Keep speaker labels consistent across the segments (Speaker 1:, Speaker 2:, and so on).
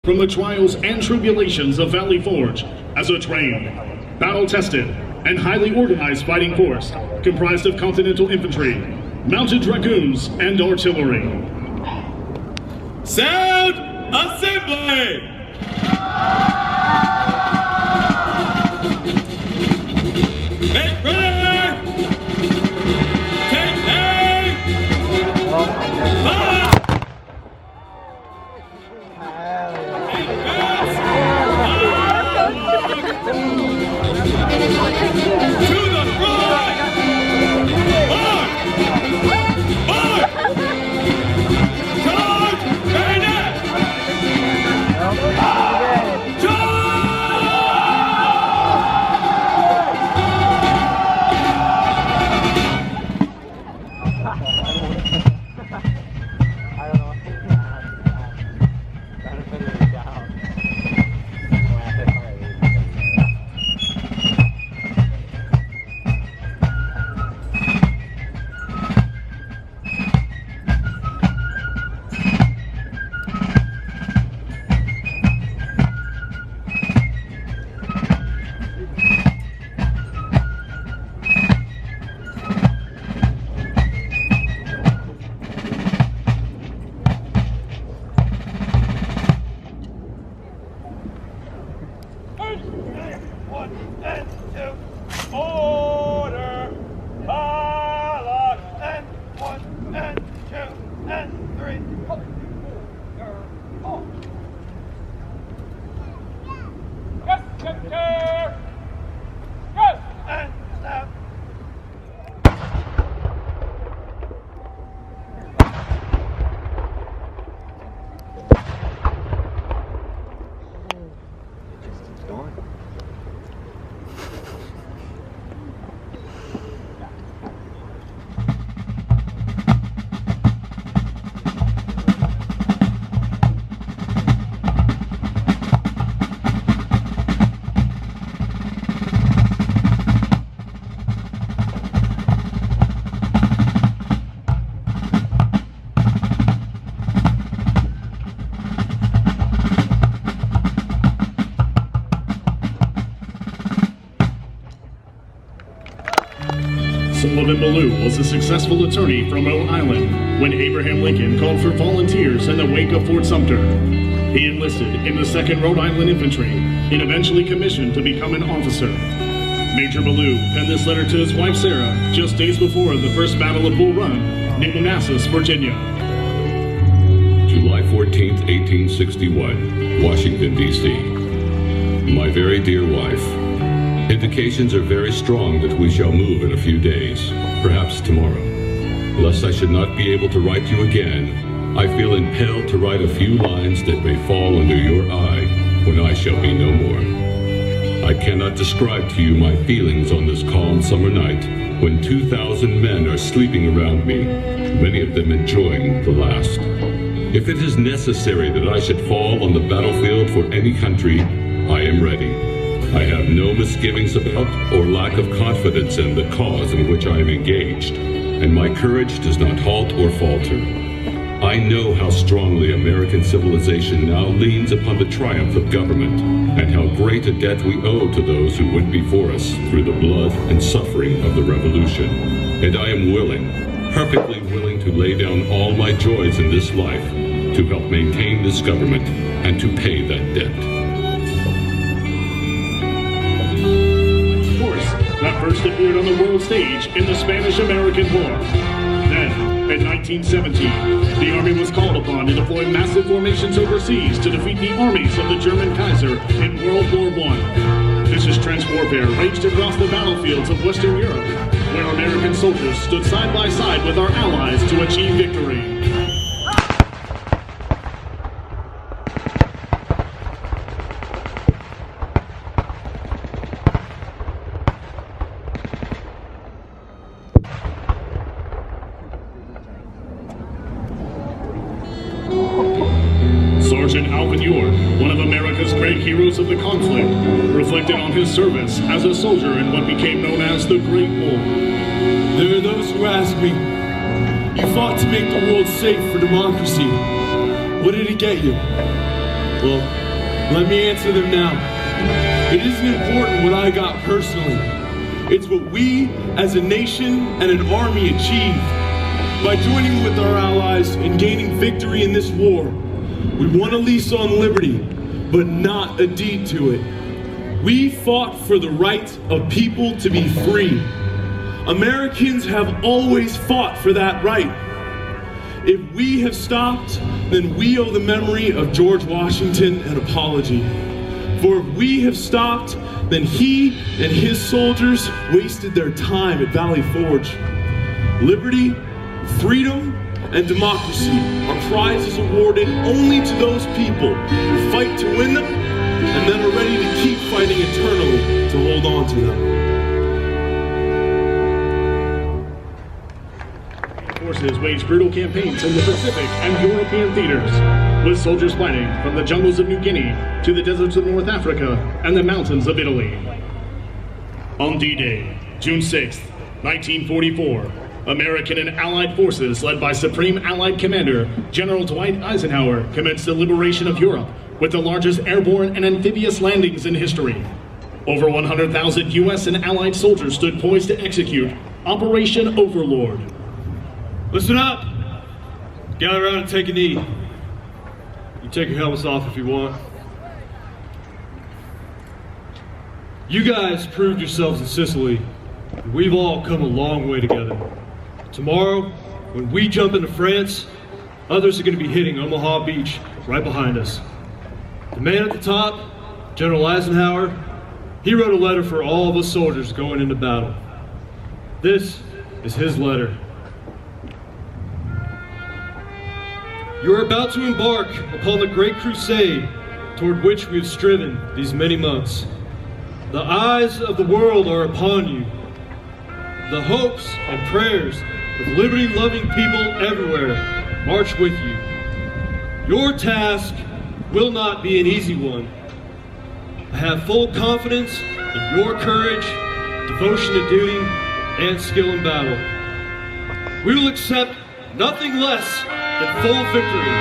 Speaker 1: from the trials and tribulations of Valley Forge as a trained, battle-tested, and highly organized fighting force comprised of Continental Infantry, Mounted Dragoons, and Artillery.
Speaker 2: Sound assembly! Make ready! Take aim! Fire! To the front! March! March! Charge! Bayonet!
Speaker 1: Sullivan Ballou was a successful attorney from Rhode Island when Abraham Lincoln called for volunteers in the wake of Fort Sumter. He enlisted in the 2nd Rhode Island Infantry and eventually commissioned to become an officer. Major Ballou penned this letter to his wife Sarah just days before the First Battle of Bull Run near Manassas, Virginia.
Speaker 3: July 14th, 1861, Washington, D.C. My very dear wife, indications are very strong that we shall move in a few days, perhaps tomorrow. Lest I should not be able to write you again, I feel impelled to write a few lines that may fall under your eye when I shall be no more. I cannot describe to you my feelings on this calm summer night when 2,000 men are sleeping around me, many of them enjoying the last. If it is necessary that I should fall on the battlefield for any country, I am ready. I have no misgivings about or lack of confidence in the cause in which I am engaged, and my courage does not halt or falter. I know how strongly American civilization now leans upon the triumph of government, and how great a debt we owe to those who went before us through the blood and suffering of the Revolution. And I am willing, perfectly willing to lay down all my joys in this life to help maintain this government and to pay that debt.
Speaker 1: That first appeared on the world stage in the Spanish-American War. Then, in 1917, the Army was called upon to deploy massive formations overseas to defeat the armies of the German Kaiser in World War I. Vicious trench warfare raged across the battlefields of Western Europe, where American soldiers stood side by side with our allies to achieve victory. One of America's great heroes of the conflict, reflected on his service as a soldier in what became known as the Great War.
Speaker 2: There are those who ask me, you fought to make the world safe for democracy. What did it get you? Well, let me answer them now. It isn't important what I got personally. It's what we, as a nation and an army, achieved. By joining with our allies and gaining victory in this war, we won a lease on liberty, but not a deed to it. We fought for the right of people to be free. Americans have always fought for that right. If we have stopped, then we owe the memory of George Washington an apology. For if we have stopped, then he and his soldiers wasted their time at Valley Forge. Liberty, freedom, and democracy are prizes awarded only to those people who fight to win them and then are ready to keep fighting eternally to hold on to them.
Speaker 1: Forces waged brutal campaigns in the Pacific and European theaters, with soldiers fighting from the jungles of New Guinea to the deserts of North Africa and the mountains of Italy. On D-Day, June 6, 1944, American and Allied forces led by Supreme Allied Commander General Dwight Eisenhower commenced the liberation of Europe with the largest airborne and amphibious landings in history. Over 100,000 U.S. and Allied soldiers stood poised to execute Operation Overlord.
Speaker 2: Listen up! Gather around and take a knee. You take your helmets off if you want. You guys proved yourselves in Sicily, and we've all come a long way together. Tomorrow, when we jump into France, others are going to be hitting Omaha Beach right behind us. The man at the top, General Eisenhower, he wrote a letter for all of us soldiers going into battle. This is his letter. You are about to embark upon the great crusade toward which we have striven these many months. The eyes of the world are upon you. The hopes and prayers of liberty-loving people everywhere march with you. Your task will not be an easy one. I have full confidence in your courage, devotion to duty, and skill in battle. We will accept nothing less than full victory.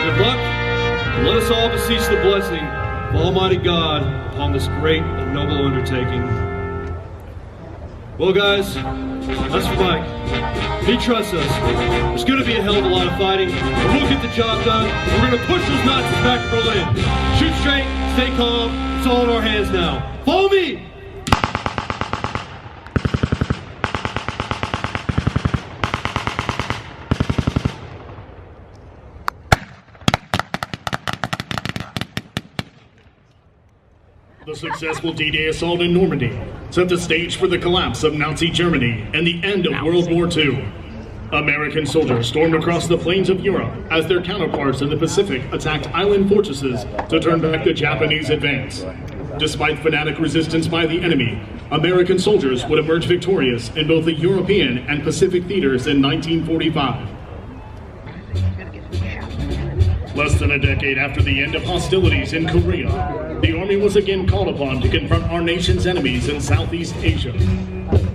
Speaker 2: Good luck, and let us all beseech the blessing of Almighty God upon this great and noble undertaking. Well, guys, that's for Mike. He trusts us. There's going to be a hell of a lot of fighting, but we'll get the job done. We're going to push those Nazis back to Berlin. Shoot straight, stay calm. It's all in our hands now. Follow me!
Speaker 1: The successful D-Day assault in Normandy set the stage for the collapse of Nazi Germany and the end of World War II. American soldiers stormed across the plains of Europe as their counterparts in the Pacific attacked island fortresses to turn back the Japanese advance. Despite fanatic resistance by the enemy, American soldiers would emerge victorious in both the European and Pacific theaters in 1945. Less than a decade after the end of hostilities in Korea, the Army was again called upon to confront our nation's enemies in Southeast Asia.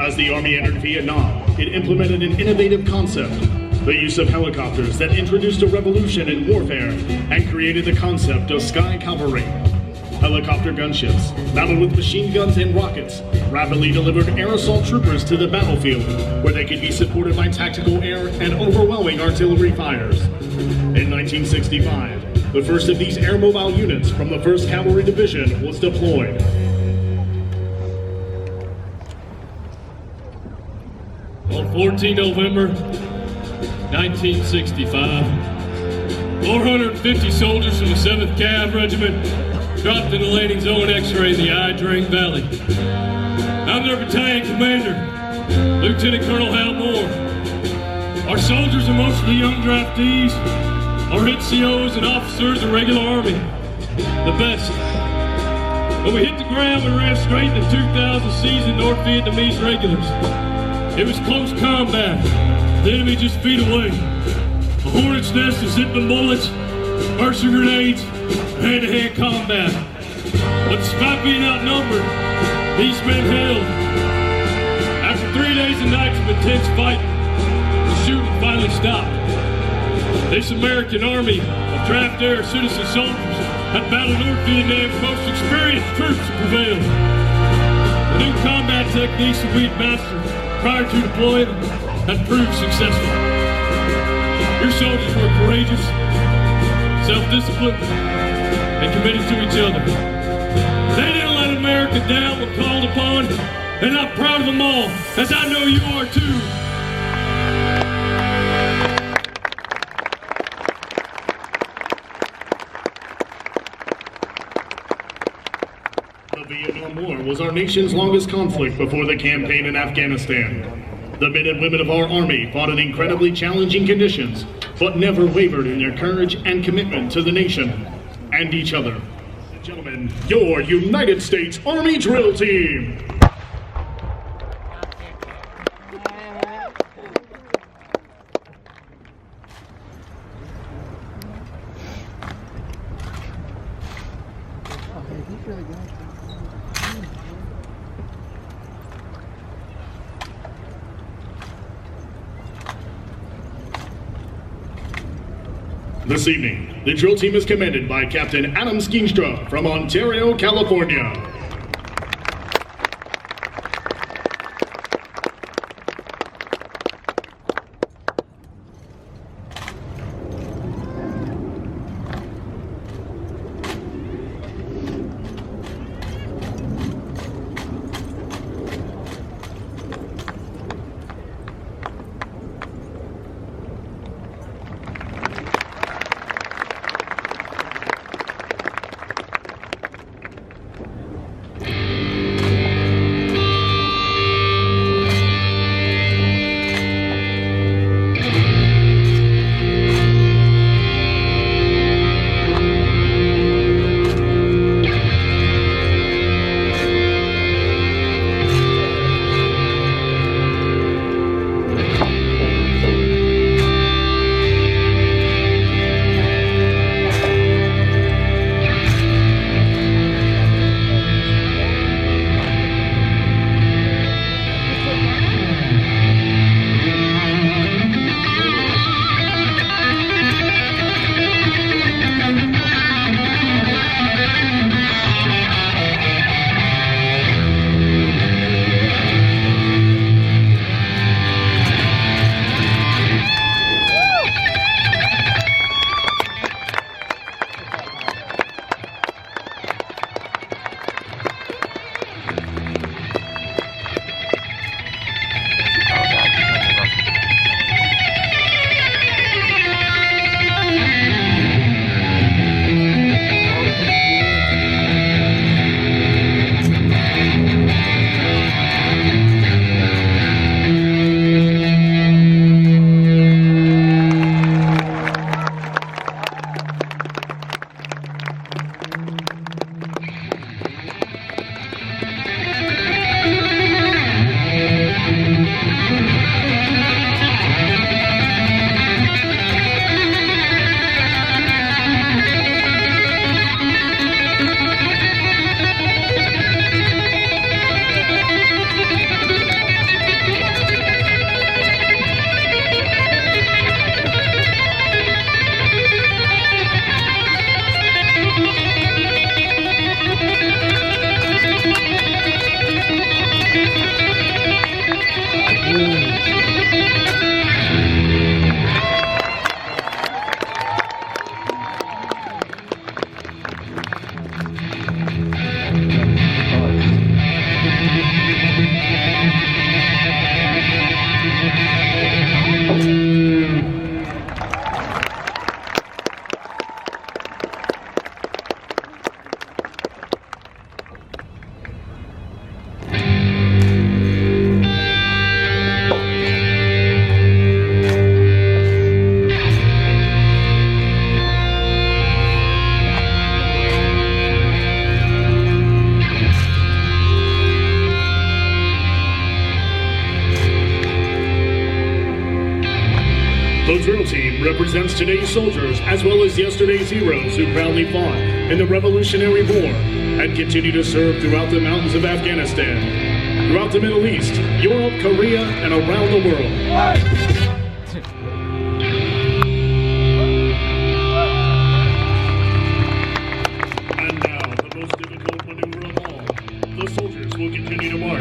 Speaker 1: As the Army entered Vietnam, it implemented an innovative concept, the use of helicopters that introduced a revolution in warfare and created the concept of sky cavalry. Helicopter gunships, mounted with machine guns and rockets, rapidly delivered air assault troopers to the battlefield, where they could be supported by tactical air and overwhelming artillery fires. In 1965, the first of these air-mobile units from the 1st Cavalry Division was deployed.
Speaker 2: On 14 November 1965, 450 soldiers from the 7th Cav Regiment dropped in the landing zone X-ray in the I-Drain Valley. I'm their battalion commander, Lieutenant Colonel Hal Moore. Our soldiers are mostly young draftees. Our NCOs and officers are regular Army, the best. When we hit the ground, we ran straight into 2,000 seasoned North Vietnamese regulars. It was close combat. The enemy just feet away. A hornet's nest of zipping bullets, mercer grenades, hand-to-hand combat. But despite being outnumbered, these men held. After 3 days and nights of intense fighting, the shooting finally stopped. This American Army of draft air citizen soldiers had battled North Vietnam's most experienced troops to prevail. The new combat techniques that we had mastered prior to deployment had proved successful. Your soldiers were courageous, self-disciplined, and committed to each other. They didn't let America down when called upon, and I'm proud of them all, as I know you are too.
Speaker 1: The Vietnam War was our nation's longest conflict before the campaign in Afghanistan. The men and women of our Army fought in incredibly challenging conditions, but never wavered in their courage and commitment to the nation and each other. Gentlemen, your United States Army Drill Team! This evening, the drill team is commanded by Captain Adam Skeenstra from Ontario, California. The drill team represents today's soldiers as well as yesterday's heroes who proudly fought in the Revolutionary War and continue to serve throughout the mountains of Afghanistan, throughout the Middle East, Europe, Korea, and around the world.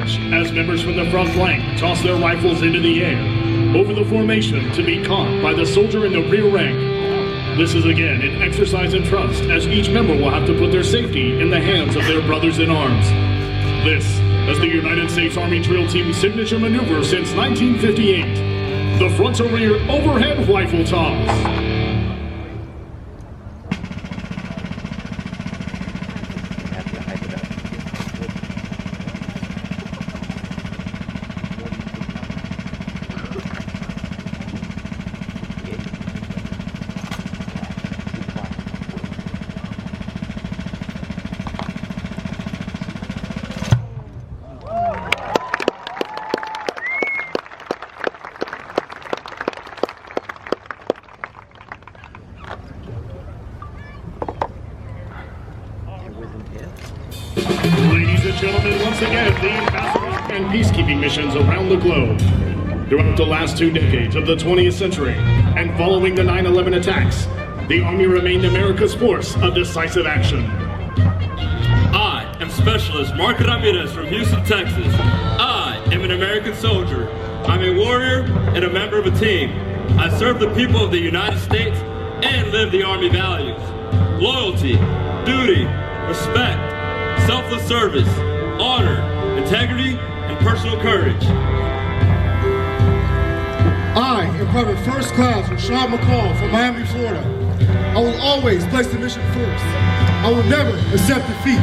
Speaker 1: flash as members from the front flank toss their rifles into the air over the formation to be caught by the soldier in the rear rank. This is again an exercise in trust, as each member will have to put their safety in the hands of their brothers in arms. This is the United States Army Drill Team's signature maneuver since 1958, the front to rear overhead rifle toss. Ladies and gentlemen, once again, the ambassadors and peacekeeping missions around the globe. Throughout the last 2 decades of the 20th century, and following the 9/11 attacks, the Army remained America's force of decisive action.
Speaker 4: I am Specialist Mark Ramirez from Houston, Texas. I am an American soldier. I'm a warrior and a member of a team. I serve the people of the United States and live the Army values: loyalty, duty, respect, selfless service, honor, integrity, and personal courage.
Speaker 5: I am Private First Class Rashad McCall from Miami, Florida. I will always place the mission first. I will never accept defeat.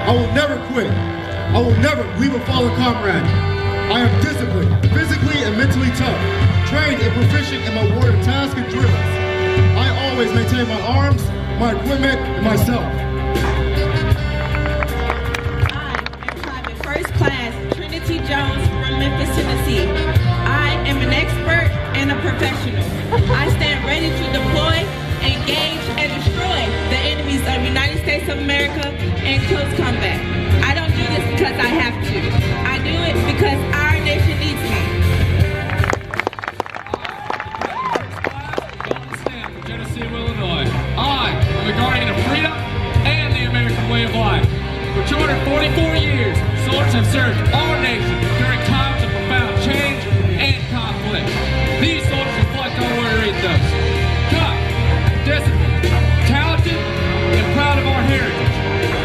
Speaker 5: I will never quit. I will never leave a fallen comrade. I am disciplined, physically and mentally tough, trained and proficient in my warrior tasks and drills. I always maintain my arms, my equipment, and myself.
Speaker 6: Jones from Memphis, Tennessee. I am an expert and a professional. I stand ready to deploy, engage, and destroy the enemies of the United States of America in close combat. I don't do this because I have to. I do it because our nation needs me.
Speaker 7: Tennessee, Illinois. I am a guardian of freedom and the American way of life. For 244 years, soldiers have served our nation during times of profound change and conflict. These soldiers reflect our warrior ethos: tough, disciplined, talented, and proud of our heritage.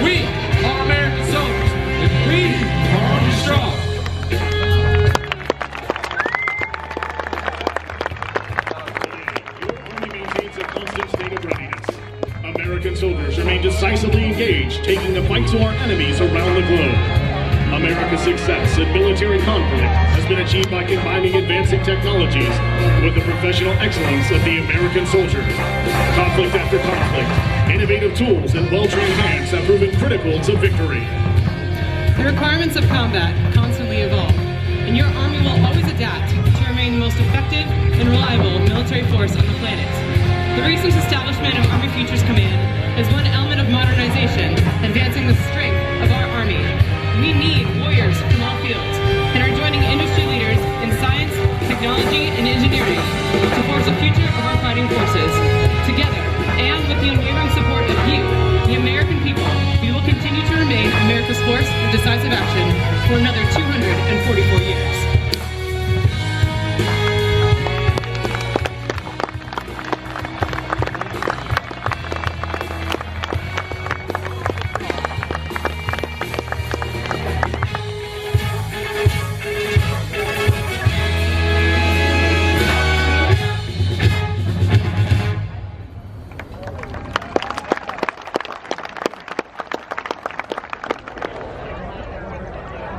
Speaker 7: We are American soldiers, and we are Army strong.
Speaker 1: Your Army maintains a constant state of readiness. American soldiers remain decisively engaged, taking the fight to our enemies around the globe. America's success in military conflict has been achieved by combining advancing technologies with the professional excellence of the American soldier. Conflict after conflict, innovative tools and well-trained hands have proven critical to victory.
Speaker 8: The requirements of combat constantly evolve, and your Army will always adapt to remain the most effective and reliable military force on the planet. The recent establishment of Army Futures Command is one element of modernization, advancing the strength of our Army. We need warriors from all fields and are joining industry leaders in science, technology, and engineering to forge the future of our fighting forces. Together, and with the unwavering support of you, the American people, we will continue to remain America's force of decisive action for another 244 years.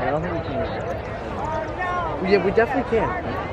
Speaker 9: I don't think we can. Yeah, we definitely can.